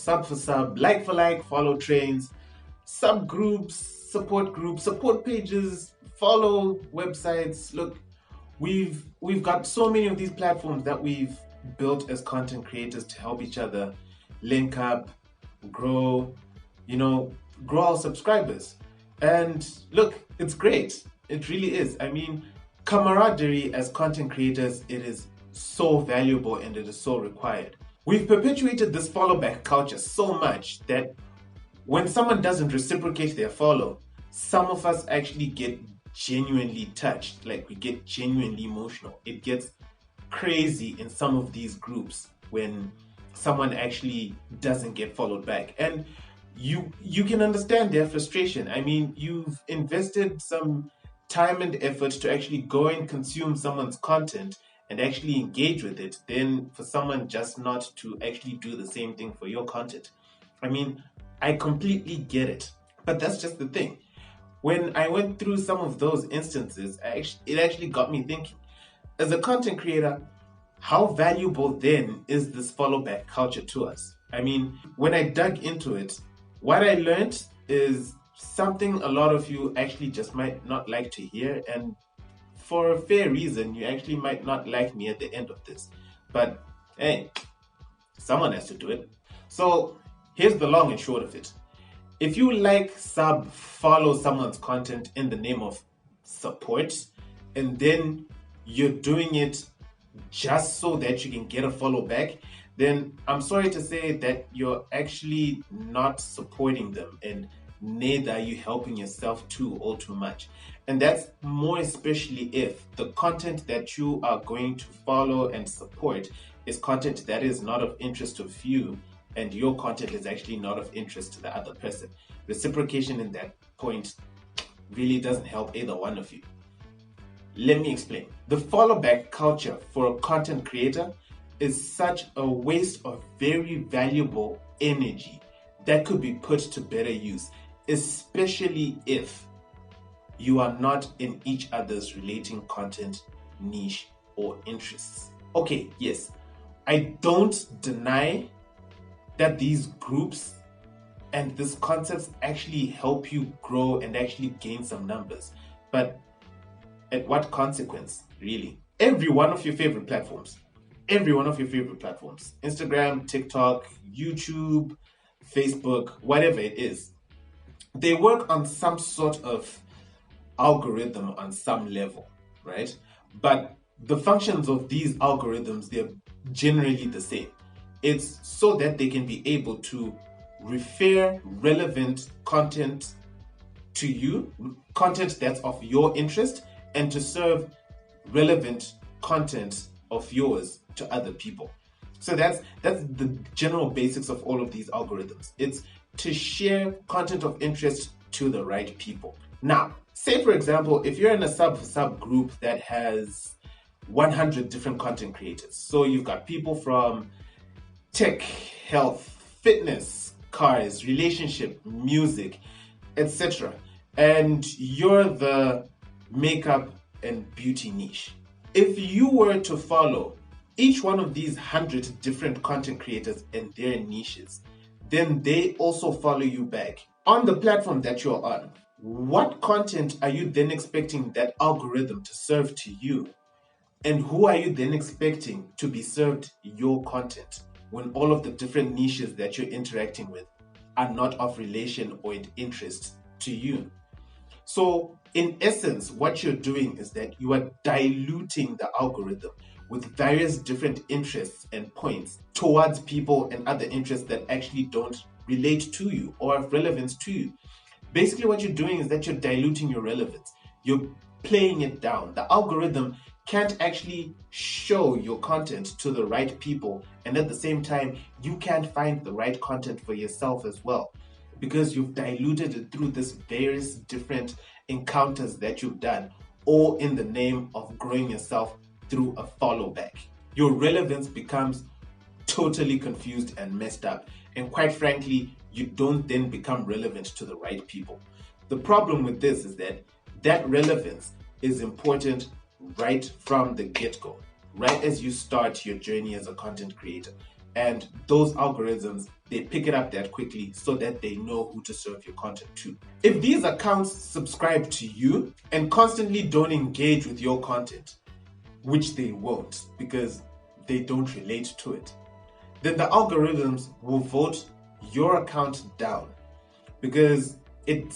sub for sub, like for like, follow trains, subgroups, support pages, follow websites. Look, we've got so many of these platforms that we've built as content creators to help each other link up, grow, grow our subscribers. And look, it's great. It really is. I mean, camaraderie as content creators, it is so valuable and it is so required. We've perpetuated this follow back culture so much that when someone doesn't reciprocate their follow, some of us actually get genuinely touched, like we get genuinely emotional. It gets crazy in some of these groups when someone actually doesn't get followed back. And you can understand their frustration. I mean, you've invested some time and effort to actually go and consume someone's content and actually engage with it, then for someone just not to actually do the same thing for your content. I mean, I completely get it, but that's just the thing. When I went through some of those instances, it actually got me thinking, as a content creator, how valuable then is this follow back culture to us? I mean, when I dug into it, what I learned is something a lot of you actually just might not like to hear, and for a fair reason, you actually might not like me at the end of this. But hey, someone has to do it. So here's the long and short of it. If you like, follow someone's content in the name of support, and then you're doing it just so that you can get a follow back, then I'm sorry to say that you're actually not supporting them, and neither are you helping yourself all too much. And that's more especially if the content that you are going to follow and support is content that is not of interest to you, and your content is actually not of interest to the other person. Reciprocation in that point really doesn't help either one of you. Let me explain. The follow back culture for a content creator is such a waste of very valuable energy that could be put to better use, especially if you are not in each other's relating content niche or interests. Okay, yes, I don't deny that these groups and these concepts actually help you grow and actually gain some numbers. But at what consequence, really? Every one of your favorite platforms, Instagram, TikTok, YouTube, Facebook, whatever it is, they work on some sort of algorithm on some level, right? But the functions of these algorithms, they're generally the same. It's so that they can be able to refer relevant content to you, content that's of your interest, and to serve relevant content of yours to other people. So that's the general basics of all of these algorithms. It's to share content of interest to the right people. Now, say for example, if you're in a sub group that has 100 different content creators. So you've got people from tech, health, fitness, cars, relationship, music, etc. And you're the makeup and beauty niche. If you were to follow each one of these 100 different content creators and their niches, then they also follow you back on the platform that you're on. What content are you then expecting that algorithm to serve to you? And who are you then expecting to be served your content when all of the different niches that you're interacting with are not of relation or interest to you? So in essence, what you're doing is that you are diluting the algorithm with various different interests and points towards people and other interests that actually don't relate to you or have relevance to you. Basically, what you're doing is that you're diluting your relevance. You're playing it down. The algorithm can't actually show your content to the right people, and at the same time, you can't find the right content for yourself as well, because you've diluted it through this various different encounters that you've done, all in the name of growing yourself through a follow back. Your relevance becomes totally confused and messed up, and quite frankly, you don't then become relevant to the right people. The problem with this is that relevance is important right from the get-go, right as you start your journey as a content creator. And those algorithms, they pick it up that quickly so that they know who to serve your content to. If these accounts subscribe to you and constantly don't engage with your content, which they won't because they don't relate to it, then the algorithms will vote your account down, because it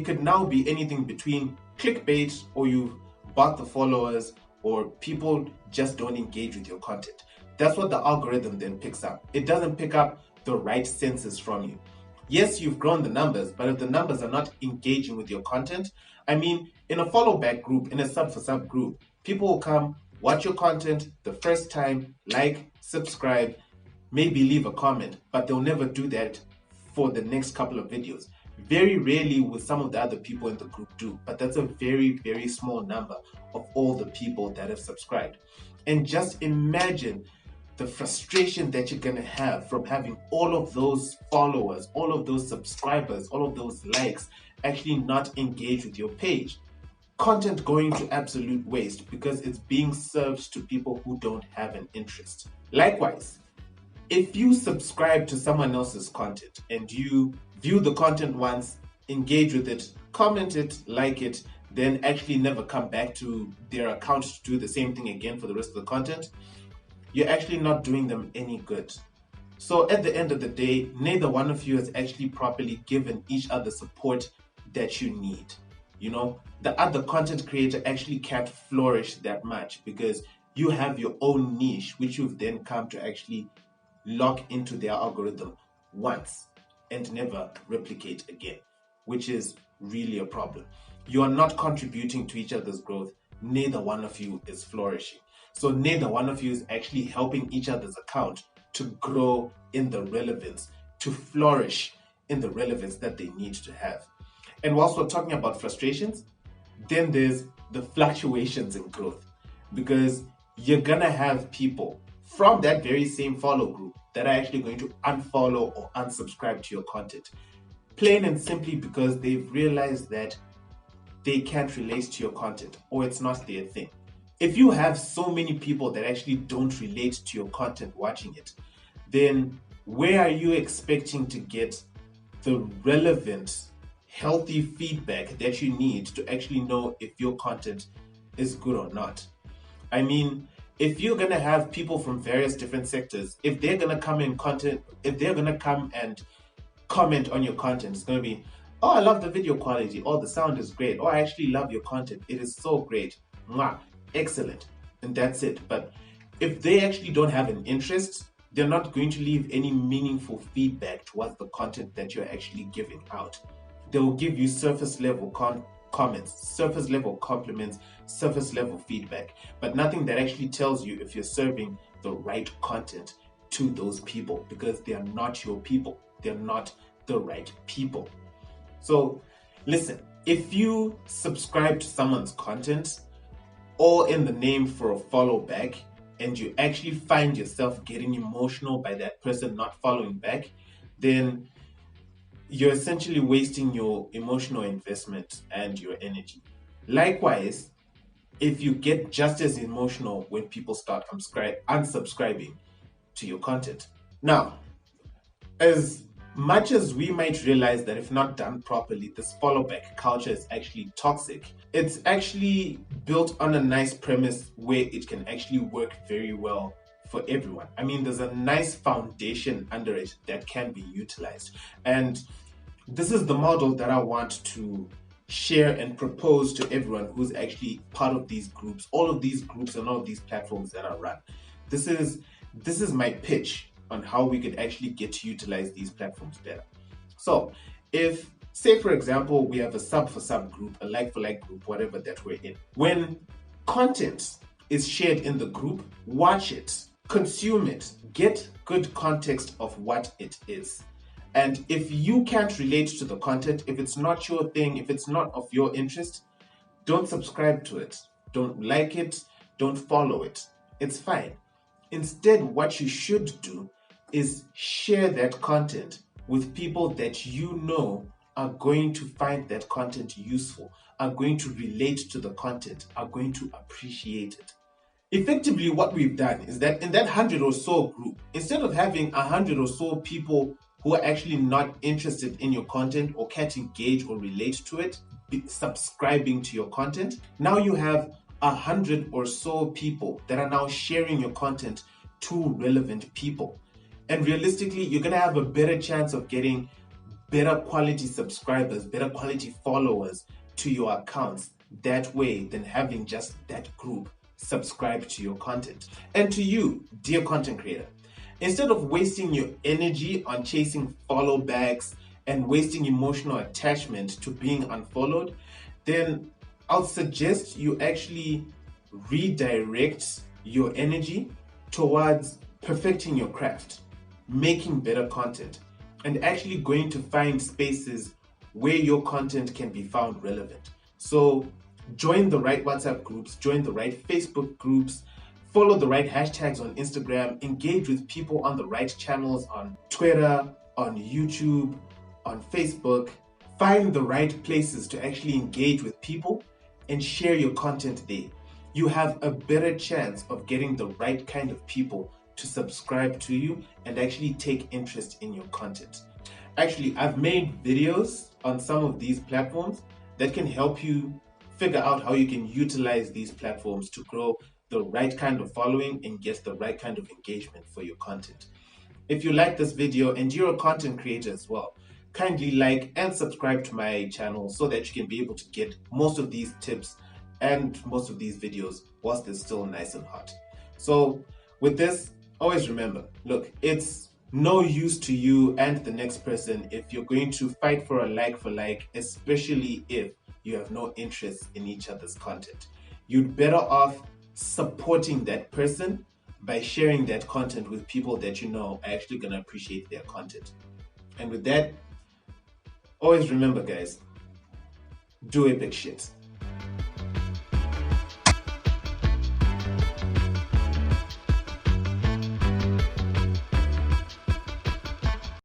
could now be anything between clickbait, or you've bought the followers, or people just don't engage with your content. That's what the algorithm then picks up. It doesn't pick up the right senses from you. Yes, you've grown the numbers, but if the numbers are not engaging with your content, I mean, in a follow back group, in a sub for sub group, people will come, watch your content the first time, like, subscribe, maybe leave a comment, but they'll never do that for the next couple of videos. Very rarely will some of the other people in the group do, but that's a very, very small number of all the people that have subscribed. And just imagine the frustration that you're going to have from having all of those followers, all of those subscribers, all of those likes actually not engage with your page. Content going to absolute waste because it's being served to people who don't have an interest. Likewise, if you subscribe to someone else's content and you view the content once, engage with it, comment it, like it, then actually never come back to their account to do the same thing again for the rest of the content, you're actually not doing them any good. So at the end of the day, neither one of you has actually properly given each other support that you need. You know, the other content creator actually can't flourish that much because you have your own niche, which you've then come to actually lock into their algorithm once and never replicate again, which is really a problem. You are not contributing to each other's growth. Neither one of you is flourishing. So neither one of you is actually helping each other's account to grow in the relevance, to flourish in the relevance that they need to have. And whilst we're talking about frustrations, then there's the fluctuations in growth, because you're gonna have people from that very same follow group that are actually going to unfollow or unsubscribe to your content, plain and simply because they've realized that they can't relate to your content or it's not their thing. If you have so many people that actually don't relate to your content watching it, then where are you expecting to get the relevant, healthy feedback that you need to actually know if your content is good or not? I mean, if you're gonna have people from various different sectors, if they're gonna come and comment on your content, it's gonna be, oh, I love the video quality, oh, the sound is great, oh, I actually love your content, it is so great, mwah, excellent, and that's it. But if they actually don't have an interest, they're not going to leave any meaningful feedback towards the content that you're actually giving out. They will give you surface level comments, surface level compliments, surface level feedback, but nothing that actually tells you if you're serving the right content to those people, because they are not your people. They're not the right people. So listen, if you subscribe to someone's content all in the name for a follow back, and you actually find yourself getting emotional by that person not following back, then you're essentially wasting your emotional investment and your energy. Likewise, if you get just as emotional when people start unsubscribing to your content. Now, as much as we might realize that if not done properly, this follow back culture is actually toxic, it's actually built on a nice premise where it can actually work very well for everyone. I mean, there's a nice foundation under it that can be utilized. And this is the model that I want to share and propose to everyone who's actually part of these groups, all of these groups and all of these platforms that I run. This is my pitch on how we could actually get to utilize these platforms better. So if, say for example, we have a sub for sub group, a like for like group, whatever that we're in, when content is shared in the group, watch it, consume it, get good context of what it is. And if you can't relate to the content, if it's not your thing, if it's not of your interest, don't subscribe to it, don't like it, don't follow it. It's fine. Instead, what you should do is share that content with people that you know are going to find that content useful, are going to relate to the content, are going to appreciate it. Effectively, what we've done is that in that 100 or so group, instead of having 100 or so people who are actually not interested in your content or can't engage or relate to it, subscribing to your content, now you have 100 or so people that are now sharing your content to relevant people. And realistically, you're going to have a better chance of getting better quality subscribers, better quality followers to your accounts that way than having just that group subscribe to your content. And to you, dear content creator, instead of wasting your energy on chasing follow backs and wasting emotional attachment to being unfollowed, then I'll suggest you actually redirect your energy towards perfecting your craft, making better content, and actually going to find spaces where your content can be found relevant. So join the right WhatsApp groups, join the right Facebook groups, follow the right hashtags on Instagram, engage with people on the right channels on Twitter, on YouTube, on Facebook. Find the right places to actually engage with people and share your content there. You have a better chance of getting the right kind of people to subscribe to you and actually take interest in your content. Actually, I've made videos on some of these platforms that can help you figure out how you can utilize these platforms to grow the right kind of following and get the right kind of engagement for your content. If you like this video and you're a content creator as well, kindly like and subscribe to my channel so that you can be able to get most of these tips and most of these videos whilst they're still nice and hot. So with this, always remember, look, it's no use to you and the next person if you're going to fight for a like for like, especially if you have no interest in each other's content. You'd better off supporting that person by sharing that content with people that you know are actually going to appreciate their content. And with that, always remember, guys, do epic shit.